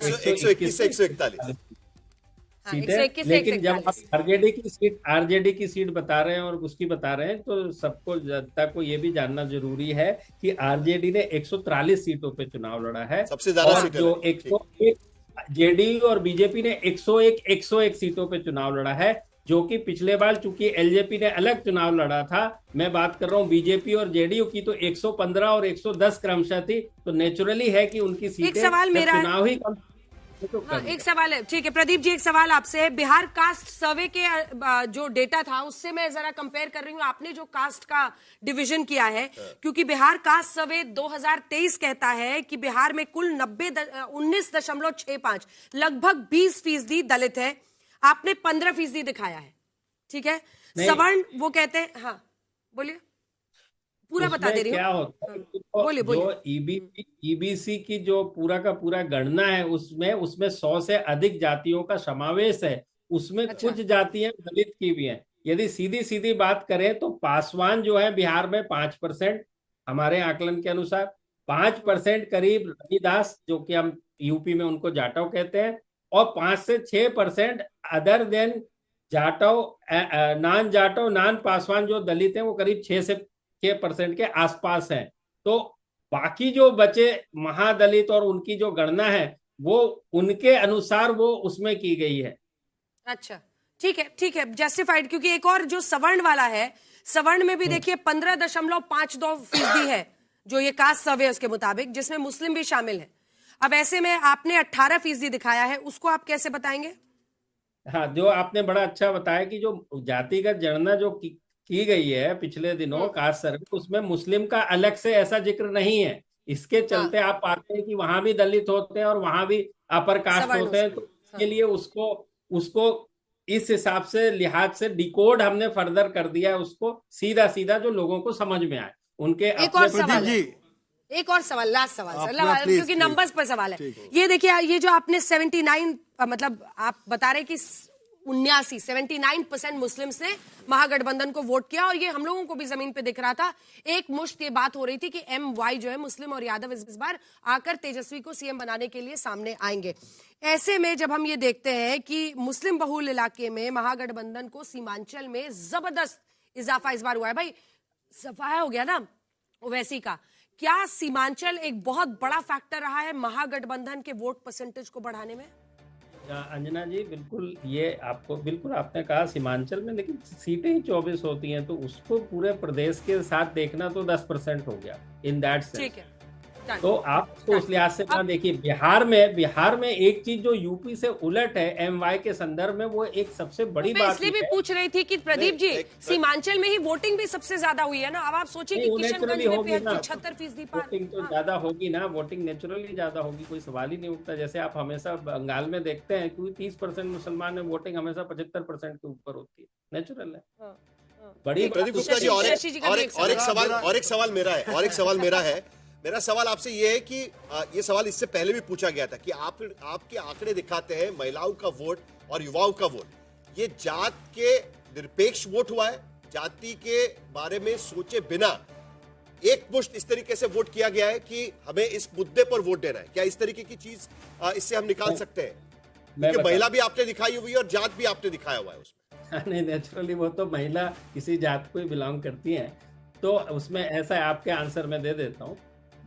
121 से 141 सीट हाँ, है। 121 से लेकिन जब आप 141। आरजेडी की सीट बता रहे हैं और उसकी बता रहे हैं, तो सबको, जनता को ये भी जानना जरूरी है कि आरजेडी ने 143 सीटों पे चुनाव लड़ा है, सबसे ज्यादा और सीटें जो लड़ी। ठीक। 101, जेडीयू और बीजेपी ने 101 सीटों पे चुनाव लड़ा है, जो कि पिछले बार चूंकि एलजेपी ने अलग चुनाव लड़ा था, मैं बात कर रहा हूं बीजेपी और जेडीयू की, तो 115 और 110 क्रमशः थी, तो नेचुरली है कि उनकी एक सीटें सवाल जब मेरा है। चुनाव ही तो हाँ, कम एक सवाल है, ठीक है प्रदीप जी, एक सवाल आपसे है। बिहार कास्ट सर्वे के जो डेटा था उससे मैं जरा कंपेयर कर रही हूँ, आपने जो कास्ट का डिवीजन किया है, क्योंकि बिहार कास्ट सर्वे 2023 कहता है कि बिहार में कुल 19.65 लगभग 20% दलित है, आपने 15% दिखाया है, ठीक है। सवर्ण वो कहते हैं, हाँ बोलिए, पूरा बता दे रही हूँ। क्या होता है बोलिए बोलिए। जो ईबीसी की जो पूरा का पूरा गणना है, उसमें 100 से अधिक जातियों का समावेश है, उसमें अच्छा। कुछ जातियां दलित की भी हैं। यदि सीधी सीधी बात करें तो पासवान जो है बिहार में 5%, हमारे आकलन के अनुसार 5% करीब रविदास, जो कि हम यूपी में उनको जाटव कहते हैं, और 5 से 6% अदर देन जाटव, नान जाटव, नान पासवान जो दलित हैं, वो करीब 6% के आसपास हैं। तो बाकी जो बचे महादलित और उनकी जो गणना है वो उनके अनुसार वो उसमें की गई है। अच्छा, ठीक है, ठीक है, जस्टिफाइड। क्योंकि एक और जो सवर्ण वाला है, सवर्ण में भी देखिए 15.52% है जो ये कास्ट सर्वे उसके मुताबिक, जिसमें मुस्लिम भी शामिल है। अब ऐसे में आपने 18% दिखाया है, उसको आप कैसे बताएंगे? हाँ, जो आपने बड़ा अच्छा बताया कि जो जातिगत गणना जो की गई है पिछले दिनों कास्ट सर्वे, उसमें मुस्लिम का अलग से ऐसा जिक्र नहीं है। इसके चलते आप पाते हैं कि वहां भी दलित होते हैं और वहां भी अपर कास्ट होते हैं, तो इसके लिए उसको उसको इस हिसाब से लिहाज से डिकोड हमने फर्दर कर दिया है, उसको सीधा सीधा जो लोगों को समझ में आए उनके एक और सवाल है, एक और सवाल, लास्ट सवाल सर, क्योंकि नंबर्स पर सवाल है। ये देखिए, ये जो आपने 79 मतलब आप बता रहे कि 79% मुस्लिम्स ने महागठबंधन को वोट किया, और ये हम लोगों को भी जमीन पे दिख रहा था। एक मुश्त ये बात हो रही थी कि MY जो है मुस्लिम और यादव इस बार आकर तेजस्वी को सीएम बनाने के लिए सामने आएंगे। ऐसे में जब हम ये देखते हैं कि मुस्लिम बहुल इलाके में महागठबंधन को सीमांचल में जबरदस्त इजाफा इस बार हुआ है, भाई सफाया हो गया ना ओवैसी का, क्या सीमांचल एक बहुत बड़ा फैक्टर रहा है महागठबंधन के वोट परसेंटेज को बढ़ाने में? अंजना जी, बिल्कुल, ये आपको बिल्कुल आपने कहा सीमांचल में, लेकिन सीटें ही 24 होती हैं, तो उसको पूरे प्रदेश के साथ देखना तो 10% हो गया इन दैट सेंस। ठीक है, तो आप उसको उस लिहाज से ना देखिए। बिहार में एक चीज जो यूपी से उलट है MY के संदर्भ में, वो एक सबसे बड़ी बात इसलिए भी पूछ रही थी कि प्रदीप जी, सीमांचल में ही वोटिंग भी सबसे ज्यादा हुई है ना। अब आप सोचिए कि किशनगंज में 75% पार, वोटिंग तो ज्यादा होगी ना, वोटिंग नेचुरली ज्यादा होगी, कोई सवाल ही नहीं उठता। जैसे आप हमेशा बंगाल में देखते हैं कि 30% मुसलमान में वोटिंग हमेशा 75% के ऊपर होती है, नेचुरल है। बड़ी प्रदीप गुप्ता जी, और एक सवाल मेरा है। मेरा सवाल आपसे ये है कि ये सवाल इससे पहले भी पूछा गया था कि आपके आंकड़े दिखाते हैं महिलाओं का वोट और युवाओं का वोट, ये जात के निरपेक्ष वोट हुआ है, जाति के बारे में सोचे बिना एक मुश्त इस तरीके से वोट किया गया है कि हमें इस मुद्दे पर वोट देना है? क्या इस तरीके की चीज इससे हम निकाल सकते हैं? क्योंकि महिला भी आपने दिखाई हुई है और जात भी आपने दिखाया हुआ है उसमें। नहीं, नेचुरली वो तो महिला किसी जात को ही बिलोंग करती हैं, तो उसमें ऐसा है, आपके आंसर में दे देता हूँ।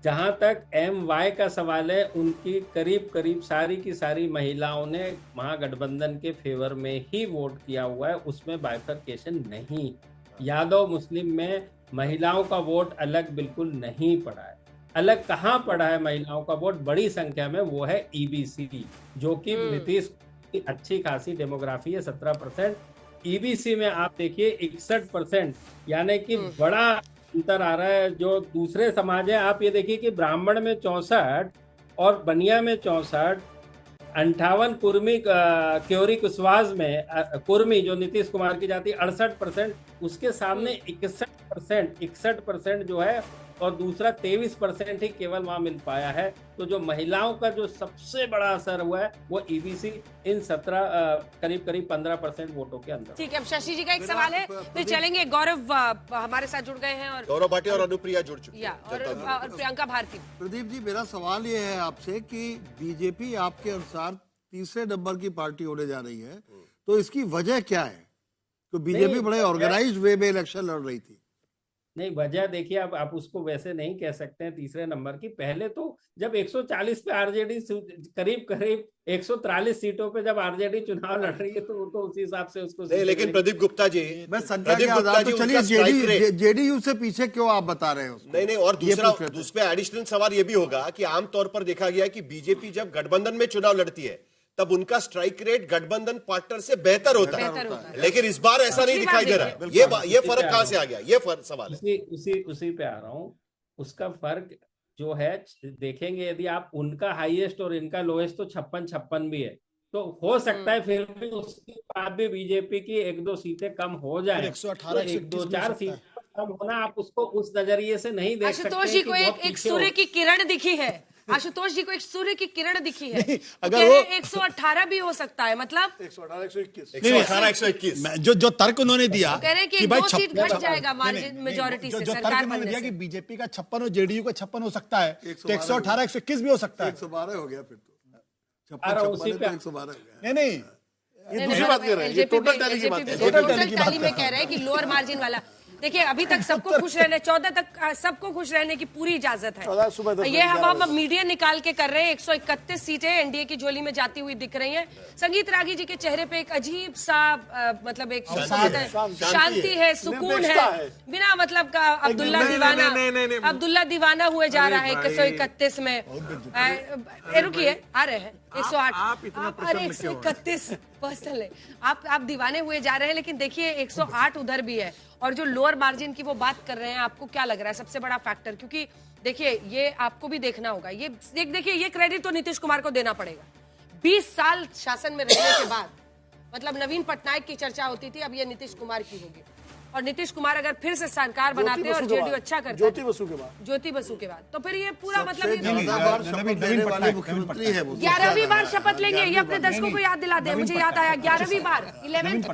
जहां तक MY का सवाल है, उनकी करीब करीब सारी की सारी महिलाओं ने महागठबंधन के फेवर में ही वोट किया हुआ है, उसमें बाइफरकेशन नहीं। यादव मुस्लिम में महिलाओं का वोट अलग बिल्कुल नहीं पड़ा है। अलग कहाँ पड़ा है महिलाओं का वोट बड़ी संख्या में? वो है EBC, जो कि नीतीश की अच्छी खासी डेमोग्राफी है, 17%। EBC में आप देखिए 61%, यानी कि बड़ा अंतर आ रहा है। जो दूसरे समाज है, आप ये देखिए कि ब्राह्मण में 64 और बनिया में 64, 58 कुर्मी, क्योरी कुशवाज में कुर्मी जो नीतीश कुमार की जाति 68%, उसके सामने 61% जो है और दूसरा 23% ही केवल वहां मिल पाया है। तो जो महिलाओं का जो सबसे बड़ा असर हुआ है वो ईबीसी इन करीब 15% वोटों के अंदर। ठीक है, अब शशि जी का एक सवाल है, फिर चलेंगे। गौरव हमारे साथ जुड़ गए हैं और गौरव भाटिया और अनुप्रिया जुड़ चुकी है और प्रियंका भारती। प्रदीप जी, मेरा सवाल ये है आपसे कि बीजेपी आपके अनुसार तीसरे नंबर की पार्टी होने जा रही है, तो इसकी वजह क्या है? तो बीजेपी बड़े ऑर्गेनाइज्ड वे में इलेक्शन लड़ रही थी। नहीं, वजह देखिए, अब आप उसको वैसे नहीं कह सकते हैं तीसरे नंबर की। पहले तो जब 140 पे आरजेडी करीब 143 सीटों पे जब आरजेडी चुनाव लड़ रही है तो उसी हिसाब से उसको नहीं, लेकिन प्रदीप गुप्ता जी, मैं संख्या के आधार तो चलिए जेडीयू से पीछे क्यों आप बता रहे हो? नहीं, और दूसरा एडिशनल सवाल ये भी होगा कि आमतौर पर देखा गया कि बीजेपी जब गठबंधन में चुनाव लड़ती है तब उनका स्ट्राइक रेट गठबंधन पार्टनर से बेहतर होता है, लेकिन इस बार ऐसा नहीं दिखाई दे रहा है। ये फर्क कहां से आ गया? ये फर्क सवाल है। उसी पे आ रहा हूँ। उसका फर्क जो है देखेंगे, यदि आप उनका हाईएस्ट और इनका लोएस्ट तो 56 भी है, तो हो सकता है फिर भी उसके बाद भी बीजेपी की 1-2 सीटें कम हो जाए। 1-2-4 सीट कम होना, आप उसको उस नजरिए से नहीं देख सकते। आशुतोष जी को एक सूर्य की किरण दिखी है। आशुतोष जी को एक सूर्य की किरण दिखी है। अगर वो 118 भी हो सकता है, मतलब 118-121 जो तर्क उन्होंने दिया कह रहे हैं कि 2 सीट घट जाएगा मार्जिन मेजोरिटी से सरकार बनने से। कि बीजेपी का 56 और जेडीयू का 56 हो सकता है, तो 118-121 भी हो सकता है। 112 हो गया फिर तो। 112 नहीं, ये दूसरी बात कर रहे हैं, ये टोटल टैली की बात है। टोटल टैली में कह रहे हैं कि लोअर मार्जिन वाला। देखिए, अभी तक सबको खुश रहने 14 तक सबको खुश रहने की पूरी इजाजत है। ये हम मीडिया निकाल के कर रहे हैं। 131 सीटें एनडीए की झोली में जाती हुई दिख रही हैं। संगीत रागी जी के चेहरे पे एक अजीब सा मतलब एक शांति है, सुकून है, बिना मतलब का। अब्दुल्ला दीवाना हुए जा रहा है 131 में। रुकिए, आ रहे हैं 108। अरे 131 पर्सनल है, आप दीवाने हुए जा रहे हैं। लेकिन देखिए 108 उधर भी है। और जो लोअर मार्जिन की वो बात कर रहे हैं, आपको क्या लग रहा है सबसे बड़ा फैक्टर? क्योंकि देखिए, ये आपको भी देखना होगा। ये देखिए, ये क्रेडिट तो नीतीश कुमार को देना पड़ेगा। 20 साल शासन में रहने के बाद, मतलब नवीन पटनायक की चर्चा होती थी, अब ये नीतीश कुमार की होगी। और नीतीश कुमार अगर फिर से सरकार बनाते हैं और जेडीयू अच्छा करता है, ज्योति बसु के बाद, तो फिर ये पूरा मतलब 11वीं बार शपथ लेंगे। ये अपने दर्शकों को याद दिला दे। मुझे याद आया 11वीं बार, 11th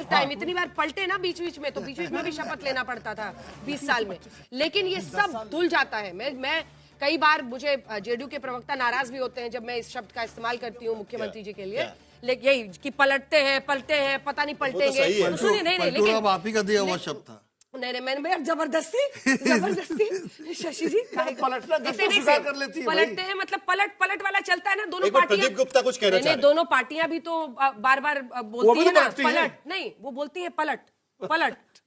टाइम। इतनी बार पलटे ना बीच बीच में, तो बीच बीच में भी शपथ लेना पड़ता था 20 साल में। लेकिन ये सब धुल जाता है। मैं कई बार, मुझे जेडीयू के प्रवक्ता नाराज भी होते हैं जब मैं इस शब्द का इस्तेमाल करती हूँ मुख्यमंत्री जी के लिए, लेकिन यही कि पलटते हैं, पता नहीं पलटेंगे। तो सुनिए, नहीं, लेकिन आप ही का दिया हुआ शब्द था। नहीं, मैंने जबरदस्ती शशि जी पलटना कर लेती है, पलटते हैं, मतलब पलट वाला चलता है ना। दोनों पार्टियां, प्रदीप गुप्ता कुछ कहना चाह रहे हैं। दोनों पार्टियां भी तो बार-बार बोलती है ना पलट, नहीं वो बोलती है पलट।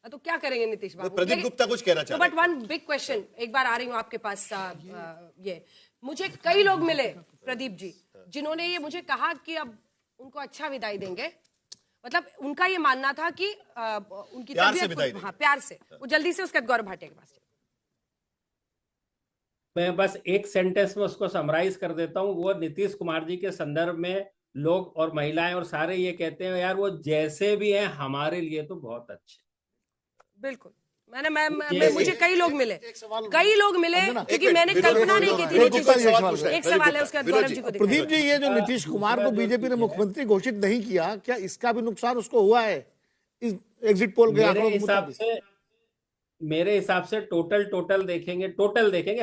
तो क्या करेंगे नीतीश बाबू? प्रदीप गुप्ता कुछ कहना चाह रहे हैं। बट वन बिग क्वेश्चन, एक बार आ रही हूँ आपके पास। ये मुझे कई लोग मिले प्रदीप जी, जिन्होंने ये मुझे कहा कि अब उनको अच्छा विदाई देंगे। मतलब उनका ये मानना था कि उनकी तबीयत, हाँ, प्यार से वो जल्दी से। उसके बाद गौरव भाटिया के पास मैं बस एक सेंटेंस में उसको समराइज कर देता हूँ। वो नीतीश कुमार जी के संदर्भ में लोग और महिलाएं और सारे ये कहते हैं, यार वो जैसे भी हैं हमारे लिए तो बहुत अच्छे। बिल्कुल, मुझे कई लोग मिले, क्योंकि मैंने कल्पना नहीं की थी। एक सवाल है, उसके बाद गौरव जी को। प्रदीप जी, ये जो नीतीश कुमार को बीजेपी ने मुख्यमंत्री घोषित नहीं किया, क्या इसका भी नुकसान उसको हुआ है इस एग्जिट पोल के आंकड़ों के मुताबिक? मेरे हिसाब से टोटल देखेंगे,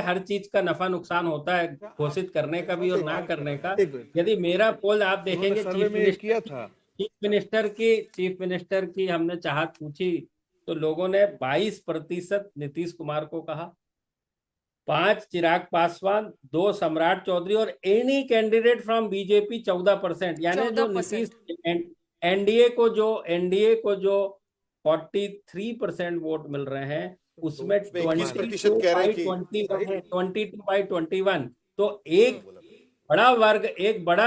हर चीज का नफा नुकसान होता है, घोषित करने का भी और ना करने का। यदि मेरा पोल आप देखेंगे, चीफ मिनिस्टर की हमने चाहत पूछी तो लोगों ने 22% नीतीश कुमार को कहा, 5 चिराग पासवान, 2 सम्राट चौधरी और एनी कैंडिडेट फ्रॉम बीजेपी 14%। यानी जो नीतीश एनडीए को जो 43% वोट मिल रहे हैं, उसमें 22/21। तो एक बड़ा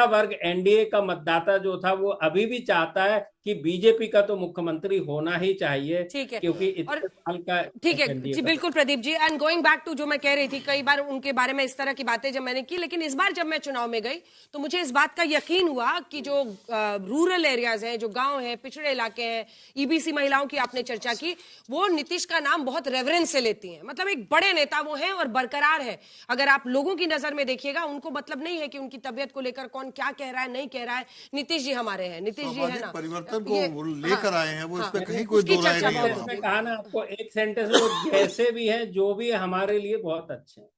वर्ग एनडीए का मतदाता जो था वो अभी भी चाहता है कि बीजेपी का तो मुख्यमंत्री होना ही चाहिए, ठीक है। क्योंकि और इतने साल का ठीक है एनडीए जी, का बिल्कुल Pradeep ji. And going back to जो मैं कह रही थी, कई बार उनके बारे में इस तरह की बातें जब मैंने की, लेकिन इस बार जब मैं चुनाव में गई तो मुझे इस बात का यकीन हुआ कि जो रूरल एरियाज हैं, जो गांव हैं, पिछड़े इलाके हैं, ईबीसी महिलाओं की आपने चर्चा की, वो नीतीश का नाम बहुत रेवरेंस से लेती हैं। मतलब एक बड़े नेता वो हैं और बरकरार है। अगर आप लोगों की नजर में देखिएगा, उनको मतलब नहीं है कि उनकी तबियत को लेकर कौन क्या कह रहा है, नहीं कह रहा है। नीतीश जी हमारे हैं, नीतीश जी है ना, परिवर्तन ये- को लेकर आए हैं, वो इस हाँ, पे कहीं कोई उसकी दो राय चर्चा नहीं बहुत है। इसमें कहा ना आपको एक सेंटेंस में, वो जैसे भी हैं, जो भी हमारे लिए बहुत अच्छे हैं।